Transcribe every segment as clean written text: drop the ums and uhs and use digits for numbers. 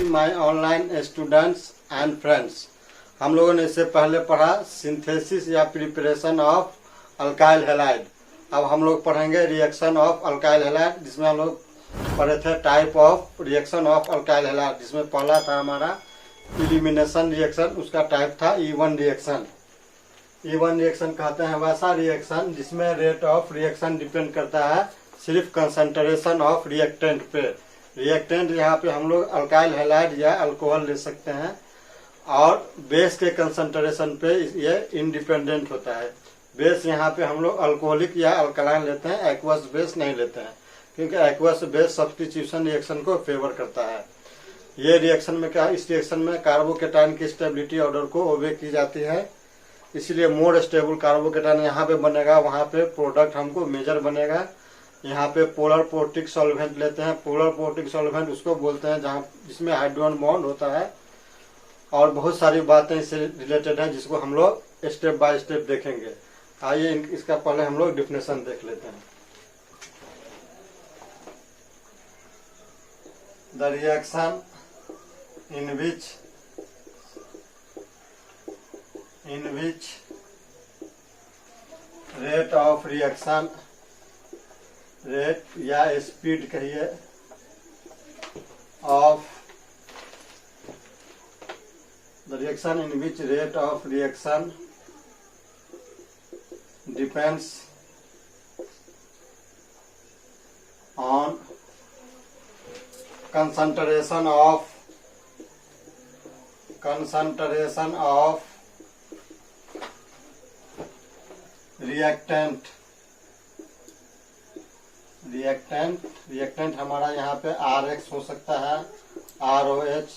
My online students and friends. हम लोगों ने इससे पहले पढ़ा सिंथेसिस या प्रिपरेशन ऑफ अल्काइल हैलाइड। अब हम लोग पढ़ेंगे रिएक्शन ऑफ अल्काइल हैलाइड, जिसमें हम लोग पढ़े थे type of reaction of alkyl halide, जिसमें पहला था हमारा इलिमिनेशन रिएक्शन, उसका टाइप था E1 रिएक्शन। E1 रिएक्शन कहते हैं वैसा रिएक्शन जिसमें रेट ऑफ रिएक्शन डिपेंड करता है सिर्फ कंसंट्रेशन ऑफ रिएक्टेंट पे। रिएक्टेंट यहाँ पे हम लोग अल्काइल हैलाइड या अल्कोहल ले सकते हैं और बेस के कंसंट्रेशन पे ये इंडिपेंडेंट होता है। बेस यहाँ पे हम लोग अल्कोहलिक या अल्कलाइन लेते हैं, एक्वस बेस नहीं लेते हैं, क्योंकि एक्वस बेस सब्स्टिट्यूशन रिएक्शन को फेवर करता है। ये रिएक्शन में क्या, इस रिएक्शन में कार्बोकेटाइन की स्टेबिलिटी ऑर्डर को ओबे की जाती है, इसलिए मोर स्टेबल कार्बोकेटाइन यहाँ पे बनेगा, वहाँ पे प्रोडक्ट हमको मेजर बनेगा। यहाँ पे पोलर पोर्टिक सॉल्वेंट लेते हैं। पोलर पोर्टिक सॉल्वेंट उसको बोलते हैं जहाँ जिसमें हाइड्रोजन बॉन्ड होता है, और बहुत सारी बातें इससे रिलेटेड हैं जिसको हम लोग स्टेप बाय स्टेप देखेंगे। आइए इसका पहले हम लोग डिफिनेशन देख लेते हैं। The reaction in which rate of reaction, rate या स्पीड कहिए, of the reaction in which rate of reaction depends on concentration of reactant हमारा यहाँ पे RX हो सकता है, ROH,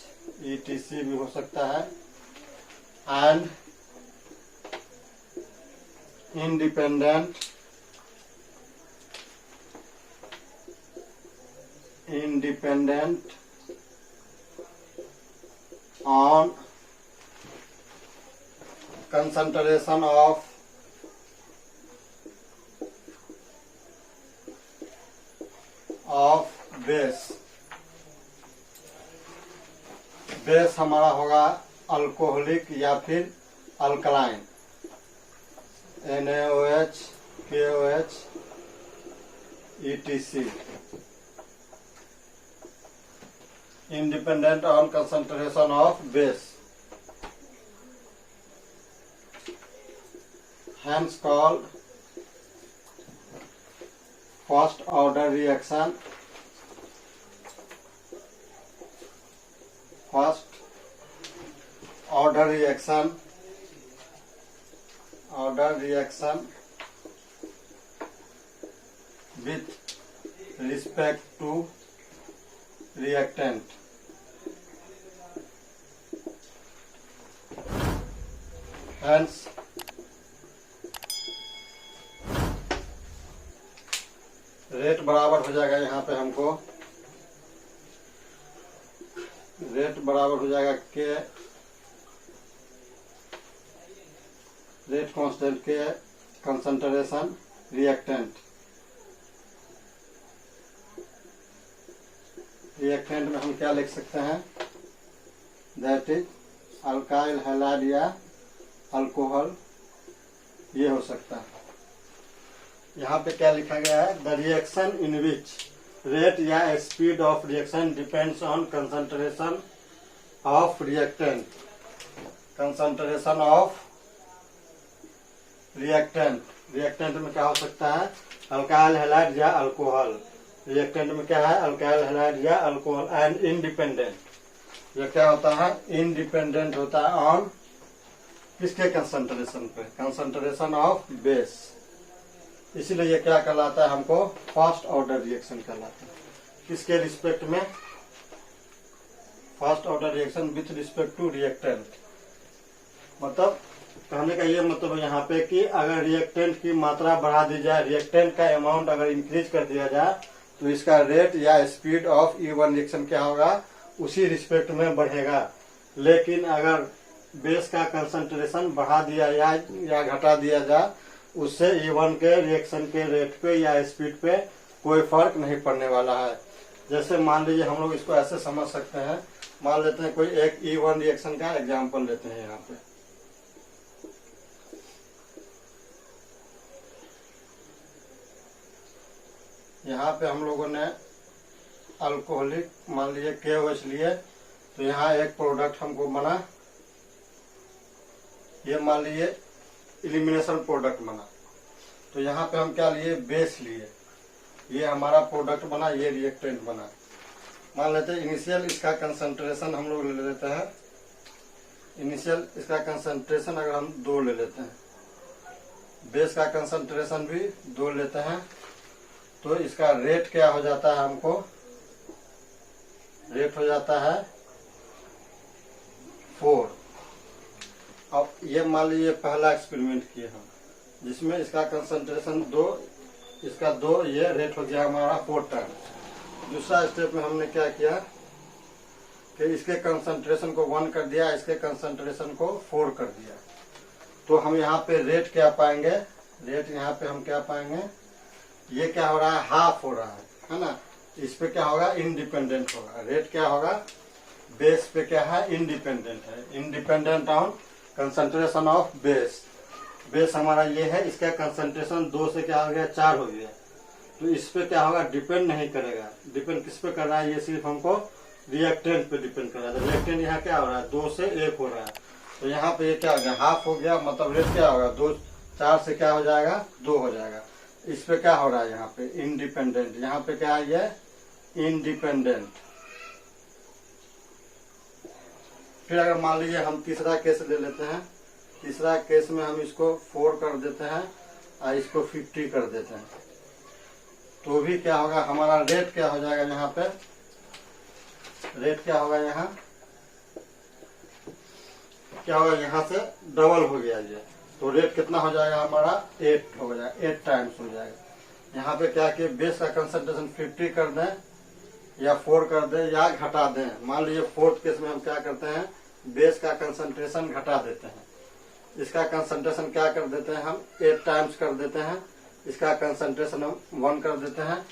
ETC भी हो सकता है, and independent on concentration of base। Base हमारा होगा अल्कोहलिक या फिर alkaline, NaOH, KOH, ETC। independent on concentration of base, hence called first order reaction, with respect to reactant। Hence rate बराबर हो जाएगा, यहाँ पे हमको रेट बराबर हो जाएगा के रेट कांस्टेंट के कंसंट्रेशन रिएक्टेंट में हम क्या लिख सकते हैं, दैट इज अल्काइल हैलाइड या अल्कोहल, ये हो सकता है। यहाँ पे क्या लिखा गया है, the reaction in which rate या speed of reaction depends on concentration of reactant. Concentration of reactant में क्या हो सकता है, अल्काइल हैलाइड या अल्कोहल। रिएक्टेंट में क्या है, अल्काइल हैलाइड या अल्कोहल। एंड इंडिपेंडेंट, ये क्या होता है, इंडिपेंडेंट होता है ऑन किसके कंसंट्रेशन पे, कंसंट्रेशन ऑफ बेस। इसीलिए ये क्या कहलाता है, हमको फर्स्ट ऑर्डर रिएक्शन कहलाता है। किसके रिस्पेक्ट में, first order reaction with respect to reactant. मतलब कहने का ये मतलब है यहाँ पे कि अगर रिएक्टेंट की मात्रा बढ़ा दी जाए, रिएक्टेंट का अमाउंट अगर इंक्रीज कर दिया जाए, तो इसका रेट या स्पीड ऑफ E1 रिएक्शन क्या होगा, उसी रिस्पेक्ट में बढ़ेगा। लेकिन अगर बेस का कंसंट्रेशन बढ़ा दिया या घटा दिया जाए, उससे E1 के रिएक्शन के रेट पे या स्पीड पे कोई फर्क नहीं पड़ने वाला है। जैसे मान लीजिए हम लोग इसको ऐसे समझ सकते हैं, मान लेते हैं कोई एक E1 रिएक्शन का एग्जाम्पल लेते हैं यहाँ पे। यहाँ पे हम लोगों ने अल्कोहलिक मान लीजिए KOH लिए, तो यहाँ एक प्रोडक्ट हमको बना, ये मान लीजिए एलिमिनेशन प्रोडक्ट बना। तो यहाँ पे हम क्या लिए, बेस लिए, ये हमारा प्रोडक्ट बना, ये रिएक्टेंट बना। मान लेते हैं इनिशियल इसका कंसंट्रेशन हम लोग ले लेते हैं, इनिशियल इसका कंसंट्रेशन अगर हम 2 ले लेते हैं, बेस का कंसंट्रेशन भी 2 लेते हैं, तो इसका रेट क्या हो जाता है, हमको रेट हो जाता है 4। अब ये मान लीजिए पहला एक्सपेरिमेंट किए हम, जिसमें इसका कंसंट्रेशन 2, इसका 2, ये रेट हो गया हमारा 4 टाइम। दूसरा स्टेप में हमने क्या किया कि इसके कंसंट्रेशन को 1 कर दिया, इसके कंसंट्रेशन को 4 कर दिया। तो हम यहाँ पे रेट क्या पाएंगे, रेट यहाँ पे हम क्या पाएंगे, ये क्या हो रहा है, हाफ हो रहा है ना। इस पे क्या होगा, इंडिपेंडेंट होगा। रेट क्या होगा, बेस पे क्या है, इंडिपेंडेंट है, independent on concentration of base. Base हमारा ये है, इसका कंसंट्रेशन 2 से क्या हो गया, 4 हो गया। तो इस पे क्या होगा, डिपेंड नहीं करेगा। डिपेंड किस पे कर रहा है, ये सिर्फ हमको रिएक्टेंट पे डिपेंड कर रहा है। रिएक्टेंट यहाँ क्या हो रहा है, 2 से 1 हो रहा है। तो यहाँ पे ये क्या हो गया, हाफ हो गया, मतलब रेट क्या होगा, 2, 4 से क्या हो जाएगा, 2 हो जाएगा। इस पे क्या हो रहा है, यहाँ पे इंडिपेंडेंट, यहाँ पे क्या है, ये इंडिपेंडेंट। फिर अगर मान लीजिए हम तीसरा केस ले लेते हैं, तीसरा केस में हम इसको 4 कर देते हैं और इसको 50 कर देते हैं, तो भी क्या होगा, हमारा रेट क्या हो जाएगा, यहाँ पे रेट क्या होगा, यहाँ क्या होगा, यहाँ से डबल हो गया ये। तो रेट कितना हो जाएगा हमारा, 8 हो जाएगा, 8 टाइम्स हो जाएगा। यहाँ पे क्या कि बेस का कंसंट्रेशन 50 कर दें या 4 कर दें या घटा दें। मान लीजिए 4th केस में हम क्या करते हैं, बेस का कंसंट्रेशन घटा देते हैं, इसका कंसंट्रेशन क्या कर देते हैं, हम 8 टाइम्स कर देते हैं, इसका कंसंट्रेशन हम 1 कर देते हैं।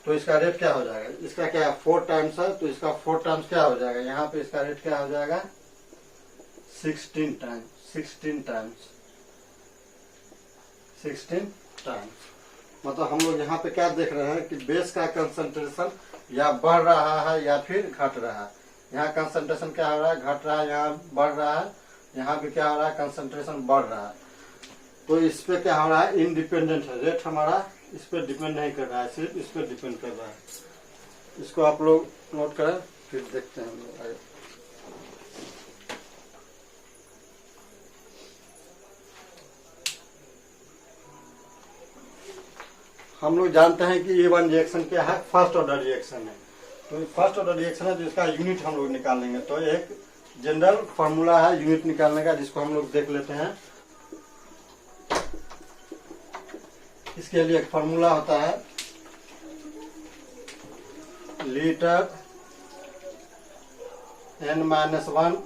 तो इसका रेट क्या हो जाएगा, इसका क्या है, 4 टाइम्स है, तो इसका 4 टाइम्स क्या हो जाएगा, यहाँ पे इसका रेट क्या हो जाएगा, 16 टाइम्स, 16 टाइम्स, 16 टाइम्स। मतलब हम लोग यहाँ पे क्या देख रहे हैं कि बेस का कंसंट्रेशन या बढ़ रहा है या फिर घट रहा है। यहाँ कंसंट्रेशन क्या हो रहा है, घट रहा है, यहाँ बढ़ रहा है, यहाँ पे क्या हो रहा है, कंसंट्रेशन बढ़ रहा है। तो इस पे क्या हो रहा है, इंडिपेंडेंट है, रेट हमारा इस पे डिपेंड नहीं कर रहा है, सिर्फ इस पे डिपेंड कर रहा है। इसको आप लोग नोट करें, फिर देखते हैं हम लोग आगे। हम लोग जानते हैं कि E1 रिएक्शन क्या है, फर्स्ट ऑर्डर रिएक्शन है। तो फर्स्ट ऑर्डर रिएक्शन है, जिसका यूनिट हम लोग निकालेंगे। तो एक जनरल फॉर्मूला है यूनिट निकालने का, जिसको हम लोग देख लेते हैं। इसके लिए एक फॉर्मूला होता है, litre n-1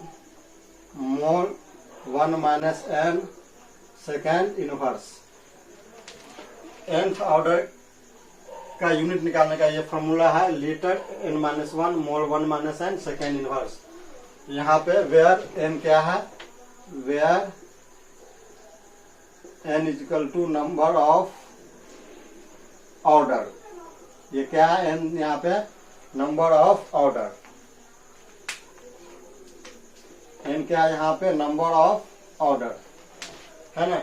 mole 1 - n second inverse. nth order का यूनिट निकालने का ये फॉर्मूला है, litre n-1 mole 1 - n second inverse. यहाँ पे वेयर n क्या है, where n = number of order. ये क्या है, n यहाँ पे नंबर ऑफ ऑर्डर, n क्या है यहाँ पे, नंबर ऑफ ऑर्डर है ना।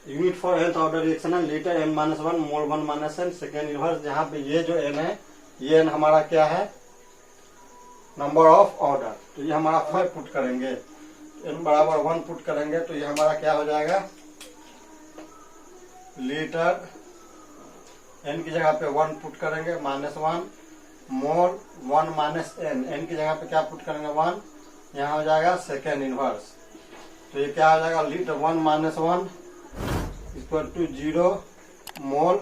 Unit for nth order reaction है litre n-1 mole 1 - n second inverse. यहाँ पे ये जो n है, ये n हमारा क्या है, नंबर ऑफ ऑर्डर। तो ये हमारा 5 पुट करेंगे, n बराबर 1 पुट करेंगे, तो ये हमारा क्या हो जाएगा, लीटर n की जगह पे 1 पुट करेंगे, -1 मोल 1 - n की जगह पे क्या पुट करेंगे, 1, यहाँ हो जाएगा सेकेंड इनवर्स। तो ये क्या हो जाएगा, लीटर 1 - 1 = 0 मोल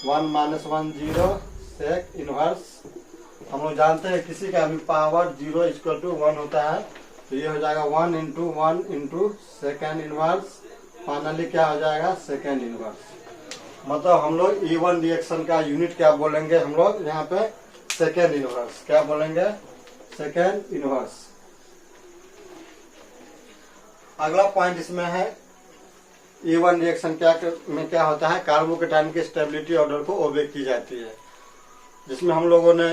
1 - 1 0 सेक इनवर्स। हम लोग जानते हैं किसी का भी पावर 0 = 1 होता है, तो ये हो जाएगा 1 × 1 × सेकेंड इनवर्स। फाइनली क्या हो जाएगा, सेकेंड इनवर्स। मतलब हम लोग E1 रिएक्शन का यूनिट क्या बोलेंगे, हम लोग यहाँ पे सेकेंड इनवर्स क्या बोलेंगे, सेकेंड इनवर्स। अगला पॉइंट इसमें है E1 रिएक्शन में क्या होता है, कार्बोकेटाइन की स्टेबिलिटी ऑर्डर को ओबे की जाती है, जिसमें हम लोगों ने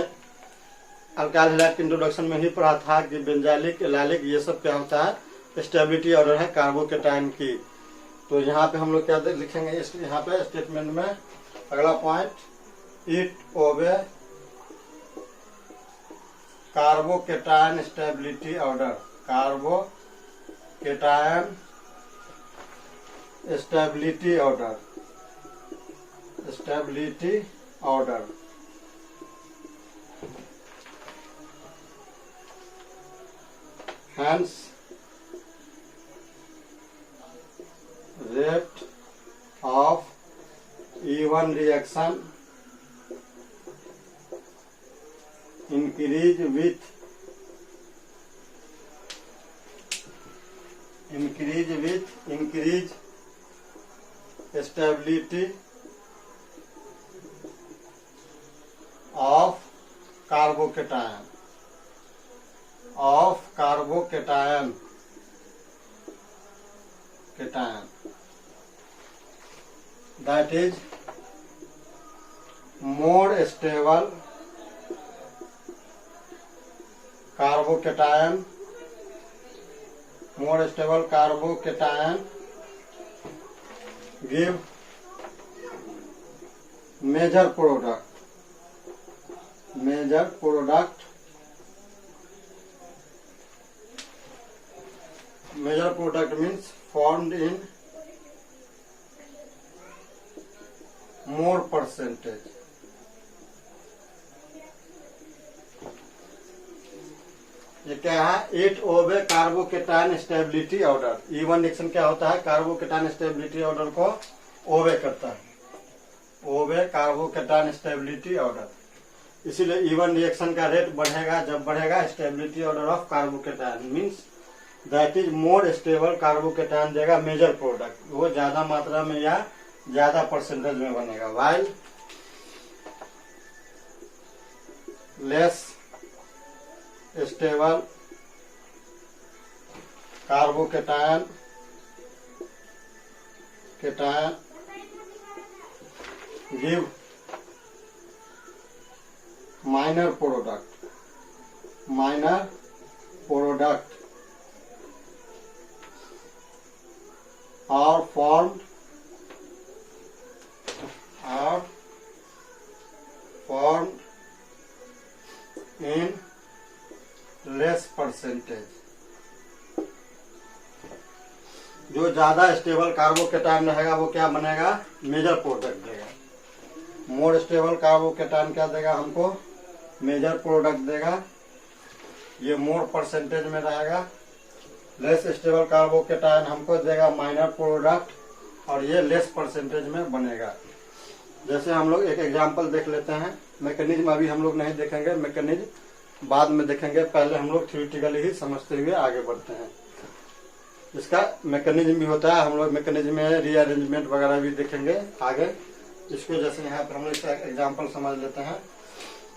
अल्काइल हैलाइड के इंट्रोडक्शन में ही पढ़ा था कि बेंजाइलिक, एलाइलिक ये सब क्या होता है, स्टेबिलिटी ऑर्डर है कार्बोकेटाइन की। तो यहाँ पे हम लोग क्या लिखेंगे, यहाँ पे स्टेटमेंट में अगला point, it obey carbocation stability order, carbocation stability order, stability order. Hence, rate of E1 reaction increase with increase stability of carbocation, cation, that is more stable carbocation, give major product means formed in more percentage. ये क्या है, it obey carbocation stability order. E1 reaction क्या होता है, carbocation stability order को ओबे करता है, ओबे कार्बोकेटाइन स्टेबिलिटी ऑर्डर। इसीलिए E1 रिएक्शन का रेट बढ़ेगा जब बढ़ेगा stability order of carbocation, means that is more stable carbocation देगा मेजर प्रोडक्ट, वो ज्यादा मात्रा में या ज्यादा परसेंटेज में बनेगा। While less stable carbocation give minor product are formed in less percentage। जो ज्यादा स्टेबल कार्बोकेटाइन रहेगा वो क्या बनेगा, मेजर प्रोडक्ट देगा। मोर स्टेबल कार्बोकेटाइन क्या देगा हमको, मेजर प्रोडक्ट देगा, ये मोर परसेंटेज में रहेगा। लेस स्टेबल कार्बोकेटाइन हमको देगा माइनर प्रोडक्ट, और ये लेस परसेंटेज में बनेगा। जैसे हम लोग एक एग्जांपल देख लेते हैं, मैकेनिज्म अभी हम लोग नहीं देखेंगे, मैकेनिज्म बाद में देखेंगे, पहले हम लोग थ्योरेटिकली ही समझते हुए आगे बढ़ते हैं। इसका मैकेनिज्म भी होता है, हम लोग मैकेनिज्म में रीअरेंजमेंट वगैरह भी देखेंगे आगे। इसको जैसे यहाँ पर हम लोग इसका एग्जाम्पल समझ लेते हैं।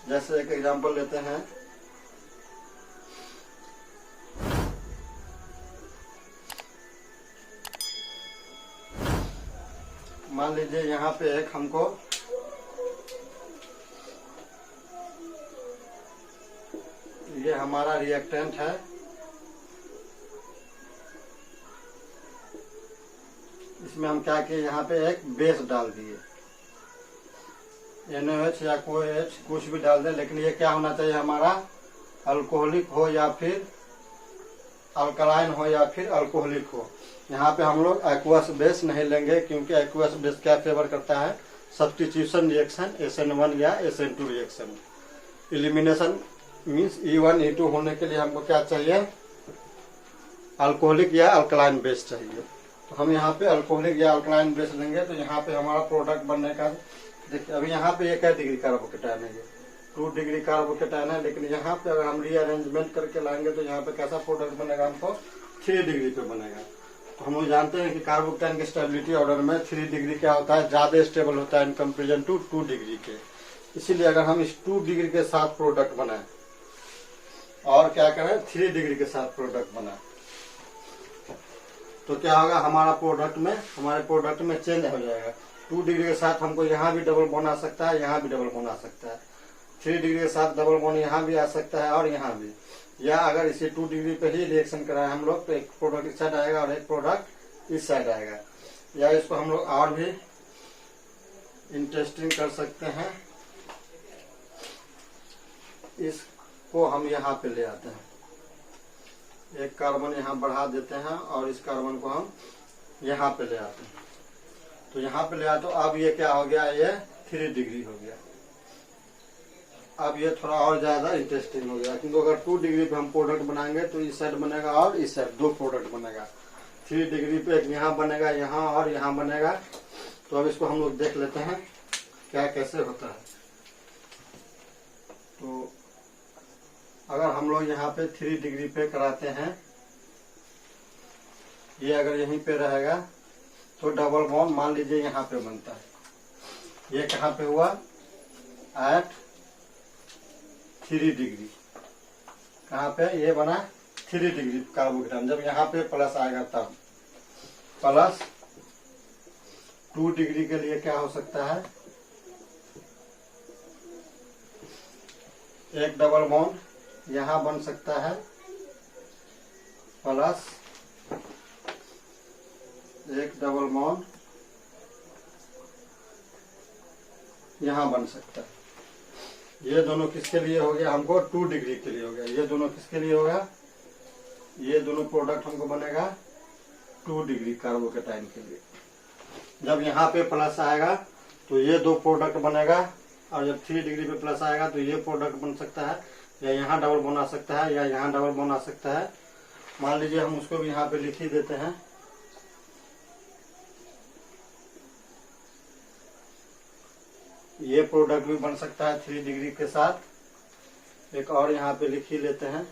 जैसे एक एग्जाम्पल लेते हैं, मान लीजिए यहाँ पे एक हमको ये हमारा रिएक्टेंट है, इसमें हम क्या किए, यहाँ पे एक बेस डाल दिए, NaOH या कोई H कुछ भी डाल दे, लेकिन ये क्या होना चाहिए हमारा, अल्कोहलिक हो या फिर अल्कलाइन हो या फिर अल्कोहलिक हो। यहाँ पे हम लोग एक्वस बेस नहीं लेंगे, क्योंकि एक्वस बेस क्या फेवर करता है, सब्स्टिट्यूशन रिएक्शन, SN1 या SN2 reaction. Elimination means E1 E2 होने के लिए हमको क्या चाहिए, अल्कोहलिक या अल्कलाइन बेस चाहिए। तो हम यहाँ पे अल्कोहलिक या अल्कलाइन बेस लेंगे, तो यहाँ पे हमारा प्रोडक्ट बनने का, देखिए अभी यहाँ पे ये क्या डिग्री कार्बोकेटाइन है, ये 2 डिग्री कार्बोकेटाइन है, लेकिन यहाँ पे अगर हम रीअरेंजमेंट करके लाएंगे तो यहाँ पे कैसा प्रोडक्ट बनेगा, हमको 3 डिग्री पे बनेगा। तो हम लोग जानते हैं कि कार्बोकेटाइन के स्टेबिलिटी ऑर्डर में 3 डिग्री क्या होता है, ज्यादा स्टेबल होता है इन कंपेरिजन टू 2 डिग्री के। इसीलिए अगर हम इस 2 डिग्री के साथ प्रोडक्ट बनाए और क्या करें 3 डिग्री के साथ प्रोडक्ट बना, तो क्या होगा हमारे प्रोडक्ट में चेंज हो जाएगा। 2 डिग्री के साथ हमको यहाँ भी डबल बॉन्ड आ सकता है, यहाँ भी डबल बॉन्ड आ सकता है। 3 डिग्री के साथ डबल बॉन्ड यहाँ भी आ सकता है और यहाँ भी। या अगर इसे 2 डिग्री पे ही रिएक्शन कराए हम लोग तो एक प्रोडक्ट इस साइड आएगा और एक प्रोडक्ट इस साइड आएगा। या इसको हम लोग और भी इंटरेस्टिंग कर सकते हैं, इसको हम यहाँ पे ले आते हैं, एक कार्बन यहाँ बढ़ा देते हैं और इस कार्बन को हम यहाँ पे ले आते हैं। तो यहाँ पे ले आते तो अब ये क्या हो गया, ये 3 डिग्री हो गया। अब ये थोड़ा और ज्यादा इंटरेस्टिंग हो गया, क्योंकि अगर 2 डिग्री पे हम प्रोडक्ट बनाएंगे तो इस साइड बनेगा और इस साइड 2 प्रोडक्ट बनेगा। 3 डिग्री पे एक यहाँ बनेगा, यहाँ और यहाँ बनेगा। तो अब इसको हम लोग देख लेते हैं क्या कैसे होता है। तो अगर हम लोग यहाँ पे 3 डिग्री पे कराते हैं, ये अगर यहीं पे रहेगा तो डबल बॉन्ड मान लीजिए यहाँ पे बनता है। ये कहाँ पे हुआ, एट 3 डिग्री। कहाँ पे ये बना 3 डिग्री कार्बोकेटाइन। जब यहाँ पे प्लस आएगा तब प्लस 2 डिग्री के लिए क्या हो सकता है, एक डबल बॉन्ड यहाँ बन सकता है प्लस एक डबल बॉन्ड यहाँ बन सकता है। ये दोनों किसके लिए हो गया, हमको 2 डिग्री के लिए हो गया। ये दोनों किसके लिए होगा, ये दोनों प्रोडक्ट हमको बनेगा 2 डिग्री कार्बोकेटाइन के लिए। जब यहाँ पे प्लस आएगा तो ये 2 प्रोडक्ट बनेगा, और जब 3 डिग्री पे प्लस आएगा तो ये प्रोडक्ट बन सकता है, या यहाँ डबल बना सकता है, या यहाँ डबल बना सकता है। मान लीजिए हम उसको भी यहाँ पे लिख ही देते हैं। ये प्रोडक्ट भी बन सकता है 3 डिग्री के साथ। एक और यहाँ पे लिख ही लेते हैं,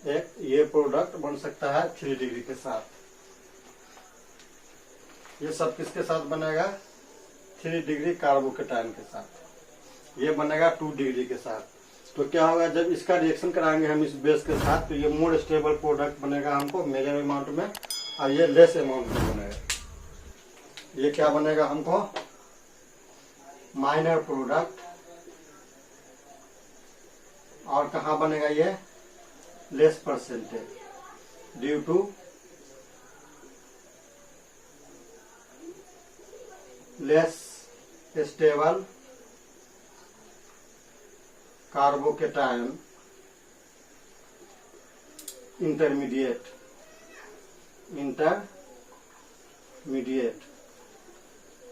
एक ये प्रोडक्ट बन सकता है 3 डिग्री के साथ। ये सब किसके साथ बनेगा, 3 डिग्री कार्बोकेटाइन के साथ। ये बनेगा 2 डिग्री के साथ। तो क्या होगा, जब इसका रिएक्शन कराएंगे हम इस बेस के साथ तो ये मोर स्टेबल प्रोडक्ट बनेगा हमको मेजर अमाउंट में, और ये लेस अमाउंट में बनेगा। ये क्या बनेगा हमको, माइनर प्रोडक्ट। और कहाँ बनेगा ये, less percentage due to less stable carbocation intermediate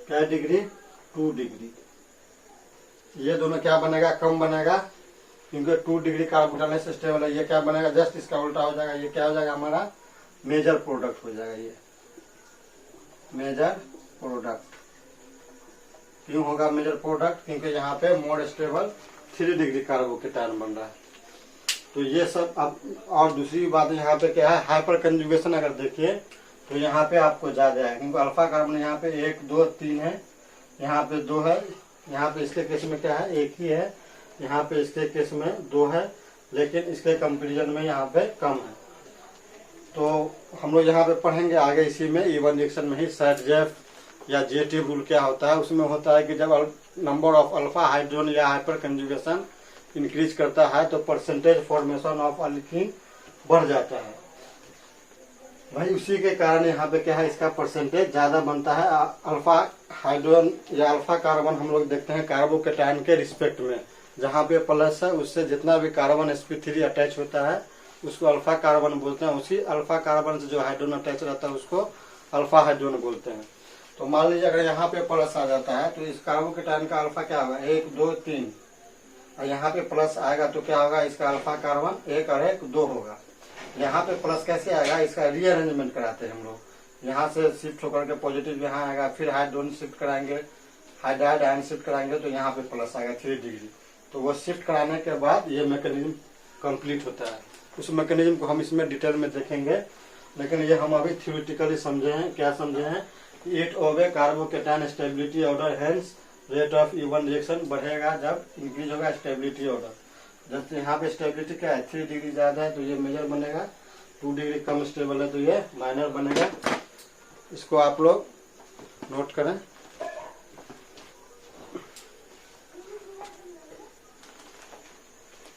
क्या डिग्री, 2 डिग्री। ये दोनों क्या बनेगा, कम बनेगा, क्योंकि 2 डिग्री कार्बोकेटाइन से स्टेबल है। ये क्या बनेगा, जस्ट इसका उल्टा हो जाएगा। ये क्या हो जाएगा, हमारा मेजर प्रोडक्ट हो जाएगा। ये मेजर प्रोडक्ट क्यों होगा मेजर प्रोडक्ट, क्योंकि यहाँ पे मोर स्टेबल 3 डिग्री कार्बोकेटाइन बन रहा है। तो ये सब। अब और दूसरी बात यहाँ पे क्या है, हाइपर कंजुगेशन अगर देखिए तो यहाँ पे आपको ज्यादा है, क्योंकि अल्फा कार्बन यहाँ पे 1 2 3 है, यहाँ पे 2 है, यहाँ पे इसके केस में क्या है, 1 ही है, यहाँ पे इसके केस में 2 है, लेकिन इसके कंपेरिजन में यहाँ पे कम है। तो हम लोग यहाँ पे पढ़ेंगे आगे इसी में इवन रिएक्शन में ही सैट-जेफ या जेटिव रूल क्या होता है। उसमें होता है कि जब नंबर ऑफ अल्फा हाइड्रोजन या हाइपर कंजुगेशन इंक्रीज करता है तो परसेंटेज फॉर्मेशन ऑफ अल्कीन बढ़ जाता है। भाई उसी के कारण यहाँ पे क्या है, इसका परसेंटेज ज्यादा बनता है। अल्फा हाइड्रोजन या अल्फा कार्बन हम लोग देखते हैं कार्बोकेटाइन के रिस्पेक्ट में, जहाँ पे प्लस है उससे जितना भी कार्बन sp3 अटैच होता है उसको अल्फा कार्बन बोलते हैं। उसी अल्फा कार्बन से जो हाइड्रोजन अटैच रहता है उसको अल्फा हाइड्रोजन बोलते हैं। तो मान लीजिए अगर यहाँ पे प्लस आ जाता है तो इस कार्बोकेटाइन का अल्फा क्या होगा, 1 2 3, और यहाँ पे प्लस आएगा तो क्या होगा, इसका अल्फा कार्बन 1 और 1 2 होगा। यहाँ पे प्लस कैसे आएगा, इसका रीअरेंजमेंट कराते हैं हम लोग। यहाँ से शिफ्ट होकर के पॉजिटिव यहाँ आएगा, फिर हाइड्रोजन शिफ्ट कराएंगे, हाइड्राइड आयन शिफ्ट कराएंगे तो यहाँ पे प्लस आएगा 3 डिग्री। तो वो शिफ्ट कराने के बाद ये मैकेनिज्म कंप्लीट होता है। उस मैकेनिज्म को हम इसमें डिटेल में देखेंगे, लेकिन ये हम अभी थ्योरेटिकली समझे हैं। क्या समझे हैं, it obey carbocation stability order, hence rate of E1 reaction बढ़ेगा जब इंक्रीज होगा स्टेबिलिटी होगा। जैसे यहाँ पे स्टेबिलिटी क्या है, 3 डिग्री ज़्यादा है तो ये मेजर बनेगा, 2 डिग्री कम स्टेबल है तो ये माइनर बनेगा। इसको आप लोग नोट करें।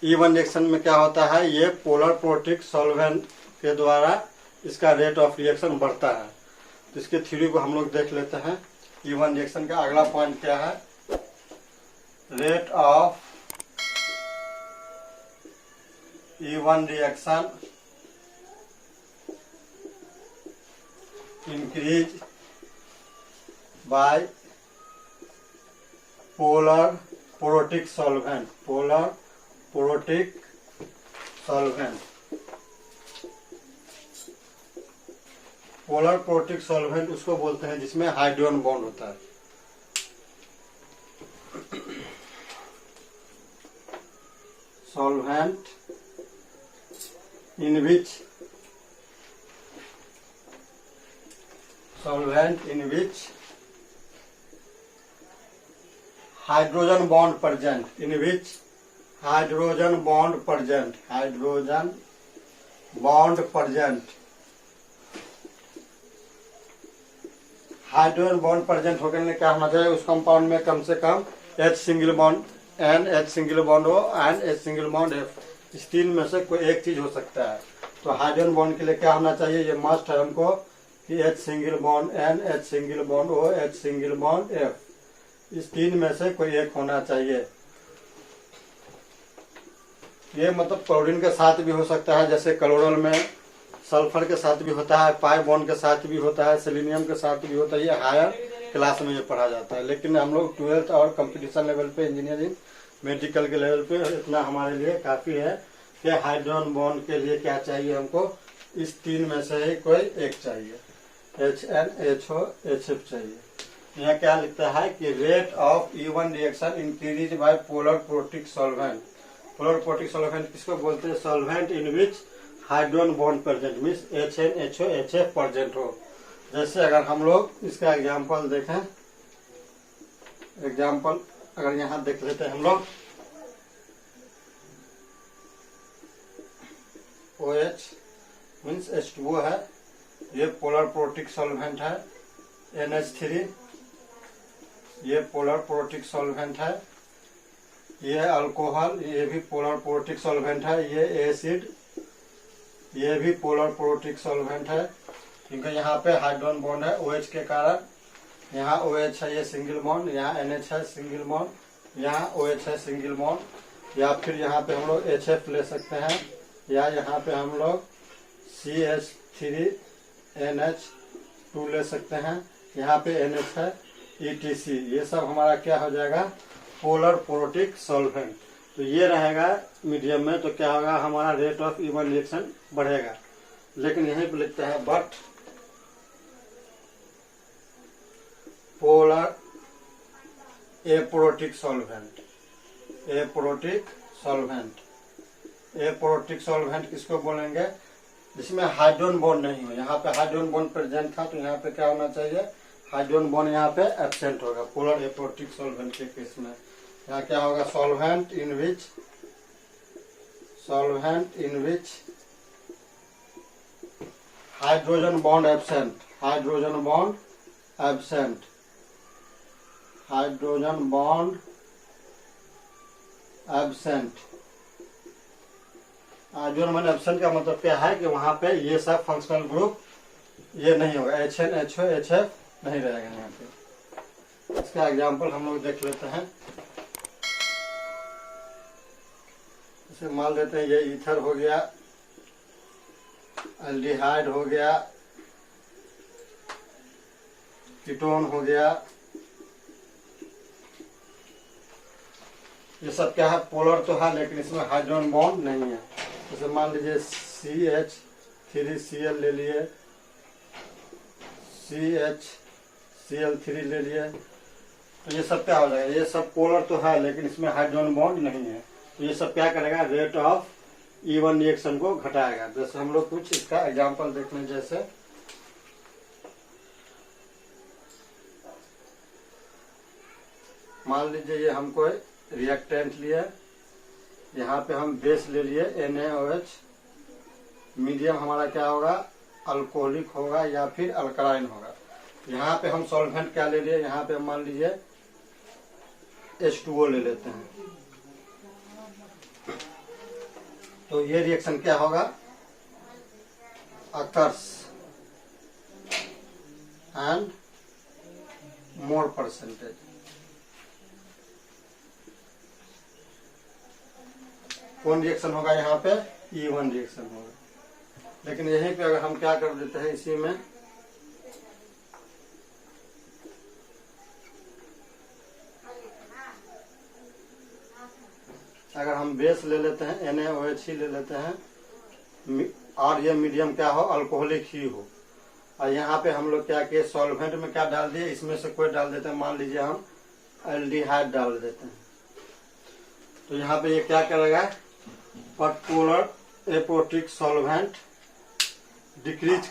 E1 रिएक्शन में क्या होता है, ये पोलर प्रोटिक सॉल्वेंट के द्वारा इसका रेट ऑफ रिएक्शन बढ़ता है। तो इसके थ्योरी को हम लोग देख लेते हैं। E1 रिएक्शन का अगला पॉइंट क्या है, rate of E1 reaction increase by polar protic solvent. Polar protic solvent, polar protic solvent उसको बोलते हैं जिसमें हाइड्रोजन बॉन्ड होता है। Solvent in which hydrogen bond present, in which hydrogen bond present, hydrogen bond present. Hydrogen bond present होने के लिए क्या होना चाहिए, उस कंपाउंड में कम से कम H single bond N, H single bond O and H single bond F। इस तीन में से कोई एक चीज हो सकता है। तो हाइड्रोजन बॉन्ड के लिए क्या होना चाहिए, ये मस्ट है हमको कि H single bond N, H single bond O, H single bond F। इस तीन में से कोई एक होना चाहिए। ये मतलब क्लोरीन के साथ भी हो सकता है, जैसे क्लोरल में सल्फर के साथ भी होता है, पाई बॉन्ड के साथ भी होता है, सेलेनियम के साथ भी होता है। ये हायर क्लास में ये पढ़ा जाता है। लेकिन हम लोग 12th और कंपटीशन लेवल पे, इंजीनियरिंग मेडिकल के लेवल पे इतना हमारे लिए काफ़ी है कि हाइड्रोजन बॉन्ड के लिए क्या चाहिए हमको, इस तीन में से ही कोई एक चाहिए, HN, HO, HF चाहिए। यहाँ क्या लिखता है कि rate of E1 reaction increase by polar protic solvent. Polar protic solvent किसको बोलते हैं, solvent in which hydrogen bond present means HN, HO, HF present हो। जैसे अगर हम लोग इसका एग्जाम्पल देखें, एग्जाम्पल अगर यहाँ देख लेते हैं हम लोग, OH मीन्स H2O है, ये पोलर प्रोटिक सॉल्वेंट है। NH3 ये पोलर प्रोटिक सॉल्वेंट है। ये अल्कोहल, ये भी पोलर प्रोटिक सॉल्वेंट है। ये एसिड, ये भी पोलर प्रोटिक सॉल्वेंट है, क्योंकि यहाँ पे हाइड्रोजन बॉन्ड है OH के कारण। यहाँ OH है, ये सिंगल बॉन्ड, यहाँ NH है सिंगल बॉन्ड, यहाँ OH है सिंगल बॉन्ड। या फिर यहाँ पे हम लोग HF ले सकते हैं, या यहाँ पे हम लोग CH3NH2 ले सकते हैं, यहाँ पे NH है ETC। ये सब हमारा क्या हो जाएगा, पोलर प्रोटिक सॉल्वेंट। तो ये रहेगा मीडियम में, तो क्या होगा, हमारा रेट ऑफ E1 रिएक्शन बढ़ेगा। लेकिन यहीं पे लिखता है but polar aprotic solvent. Aprotic solvent, aprotic solvent किसको बोलेंगे, जिसमें हाइड्रोजन बॉन्ड नहीं हो। यहाँ पे हाइड्रोजन बॉन्ड प्रेजेंट था तो यहाँ पे क्या होना चाहिए, हाइड्रोजन बॉन्ड यहाँ पे एब्सेंट होगा। पोलर एप्रोटिक सॉल्वेंट के केस में यहाँ क्या होगा, solvent in which hydrogen bond absent, hydrogen bond absent, hydrogen bond absent. Hydrogen bond absent का मतलब क्या है कि वहां पे ये सब फंक्शनल ग्रुप ये नहीं होगा, HN, HO, HF नहीं रहेगा यहाँ पे। इसका एग्जाम्पल हम लोग देख लेते हैं। इसे मान लेते हैं ये ईथर हो गया, एल्डिहाइड हो गया, कीटोन हो गया। ये सब क्या है, पोलर तो है लेकिन इसमें हाइड्रोजन बॉन्ड नहीं है। जैसे मान लीजिए CH3Cl ले लिए, CHCl3 ले लिए, तो ये सब क्या हो जाएगा, ये सब पोलर तो है लेकिन इसमें हाइड्रोजन बॉन्ड नहीं है। तो ये सब क्या करेगा, रेट ऑफ E1 रिएक्शन को घटाएगा। जैसे हम लोग कुछ इसका एग्जांपल देख लें, जैसे मान लीजिए ये हमको रिएक्टेंट लिए, यहाँ पे हम बेस ले लिए NaOH, मीडियम हमारा क्या होगा, अल्कोहलिक होगा या फिर अल्कलाइन होगा। यहाँ पे हम सॉल्वेंट क्या ले लिए, यहाँ पे मान लीजिए H2O ले लेते हैं। तो ये रिएक्शन क्या होगा, अकर्स एंड मोर परसेंटेज। कौन रिएक्शन होगा यहाँ पे, E1 रिएक्शन होगा। लेकिन यहीं पे अगर हम क्या कर देते हैं, इसी में अगर हम बेस ले लेते हैं NaOH ही ले लेते हैं और ये मीडियम क्या हो, अल्कोहलिक ही हो, और यहाँ पे हम लोग क्या किए, सॉल्वेंट में क्या डाल दिए, इसमें से कोई डाल देते हैं, मान लीजिए हम एल्डिहाइड डाल देते हैं। तो यहाँ पे ये क्या करेगा, पर्टिकुलर एपोटिक सॉल्वेंट डिक्रीज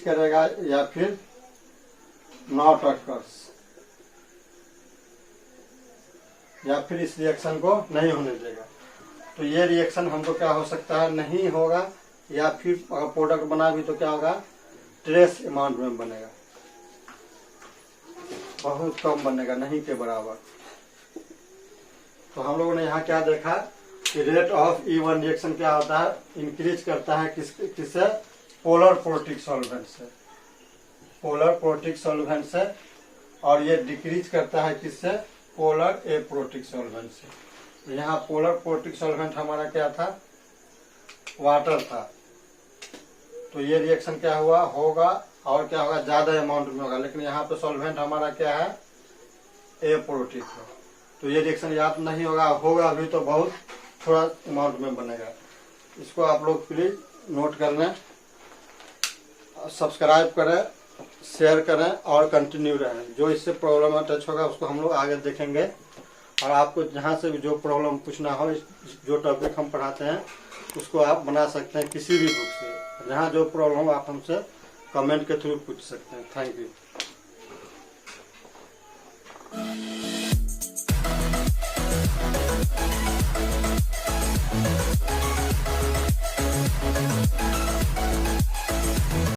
करेगा या फिर नॉट अकर्स, या फिर इस रिएक्शन को नहीं होने देगा। तो ये रिएक्शन हमको क्या हो सकता है, नहीं होगा, या फिर अगर प्रोडक्ट बना भी तो क्या होगा, ट्रेस अमाउंट में बनेगा, बहुत कम बनेगा, नहीं के बराबर। तो हम लोगों ने यहाँ क्या देखा कि रेट ऑफ E1 रिएक्शन क्या होता है, इंक्रीज करता है किससे, पोलर प्रोटिक सॉल्वेंट से, और ये डिक्रीज करता है किससे, पोलर एप्रोटिक सॉल्वेंट से। तो यहाँ पोलर प्रोटिक सॉल्वेंट हमारा क्या था, वाटर था। तो ये रिएक्शन क्या हुआ होगा, और क्या होगा, ज्यादा अमाउंट में होगा, लेकिन यहाँ पे सॉल्वेंट हमारा क्या है, एप्रोटिक है। तो ये रिएक्शन याद नहीं होगा भी तो बहुत थोड़ा अमाउंट में बनेगा। इसको आप लोग प्लीज नोट कर लें, सब्सक्राइब करें, शेयर करें और कंटिन्यू रहें। जो इससे प्रॉब्लम टच होगा उसको हम लोग आगे देखेंगे, और आपको जहाँ से भी जो प्रॉब्लम पूछना हो, जो टॉपिक हम पढ़ाते हैं उसको आप बना सकते हैं किसी भी बुक से। जहाँ जो प्रॉब्लम हो आप हमसे कमेंट के थ्रू पूछ सकते हैं। Thank you.